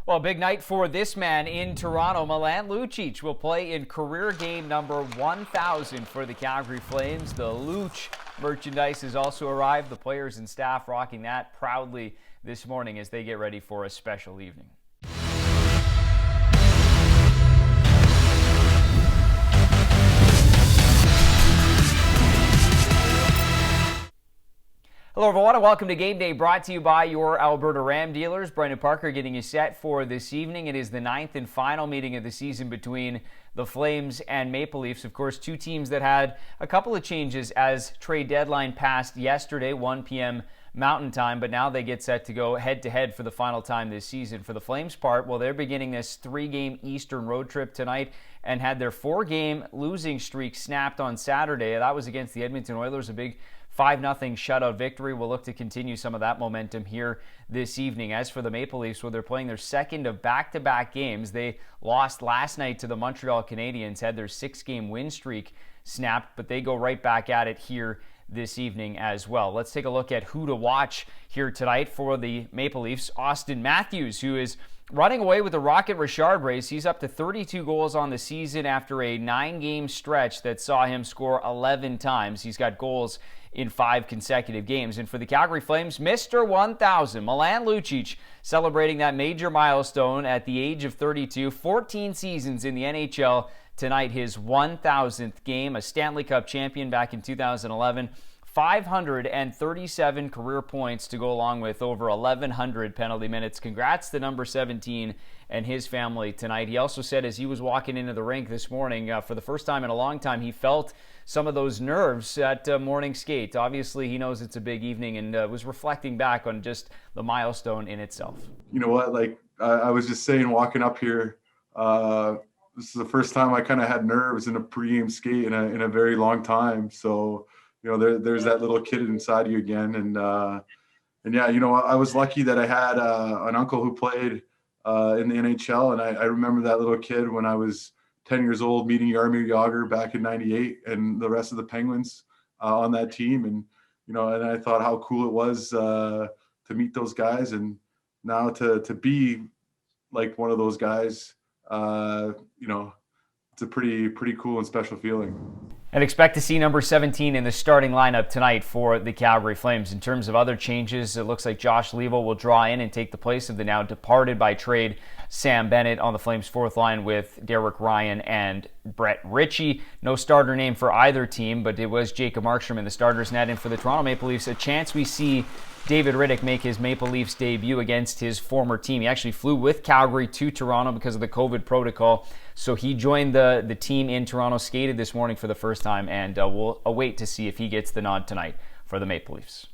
Well, big night for this man in Toronto. Milan Lucic will play in career game number 1,000 for the Calgary Flames. The Luch merchandise has also arrived. The players and staff rocking that proudly this morning as they get ready for a special evening. Hello everyone and welcome to Game Day, brought to you by your Alberta Ram dealers. Brendan Parker getting you set for this evening. It is the 9th and final meeting of the season between the Flames and Maple Leafs. Of course, two teams that had a couple of changes as trade deadline passed yesterday, 1 p.m. Mountain Time, but now they get set to go head-to-head for the final time this season. For the Flames' part, well, they're beginning this 3-game Eastern road trip tonight and had their 4-game losing streak snapped on Saturday. That was against the Edmonton Oilers, a big 5-0 shutout victory. We'll look to continue some of that momentum here this evening. As for the Maple Leafs, well, they're playing their second of back-to-back games. They lost last night to the Montreal Canadiens, had their 6-game win streak snapped, but they go right back at it here this evening as well. Let's take a look at who to watch here tonight for the Maple Leafs. Austin Matthews, who is running away with the Rocket Richard race. He's up to 32 goals on the season after a 9-game stretch that saw him score 11 times. He's got goals in 5 consecutive games. And for the Calgary Flames, Mr. 1000, Milan Lucic, celebrating that major milestone at the age of 32, 14 seasons in the NHL. Tonight, his 1,000th game, a Stanley Cup champion back in 2011. 537 career points to go along with over 1,100 penalty minutes. Congrats to number 17 and his family tonight. He also said as he was walking into the rink this morning, for the first time in a long time, he felt some of those nerves at morning skate. Obviously, he knows it's a big evening and was reflecting back on just the milestone in itself. You know what, I was just saying walking up here, this is the first time I kind of had nerves in a pregame skate in a very long time. So, you know, there's that little kid inside you again. And yeah, you know, I was lucky that I had an uncle who played in the NHL. And I remember that little kid when I was 10 years old meeting Jaromir Jagr back in 98 and the rest of the Penguins on that team. And, you know, and I thought how cool it was to meet those guys. And now to be like one of those guys, you know, it's a pretty cool and special feeling. And expect to see number 17 in the starting lineup tonight for the Calgary Flames. In terms of other changes, it looks like Josh Leivo will draw in and take the place of the now departed by trade Sam Bennett on the Flames' fourth line with Derek Ryan and Brett Ritchie. No starter name for either team, but it was Jacob Markstrom in the starter's net. And for the Toronto Maple Leafs, a chance we see David Rittich make his Maple Leafs debut against his former team. He actually flew with Calgary to Toronto because of the COVID protocol. So he joined the team in Toronto, skated this morning for the first time, and we'll await to see if he gets the nod tonight for the Maple Leafs.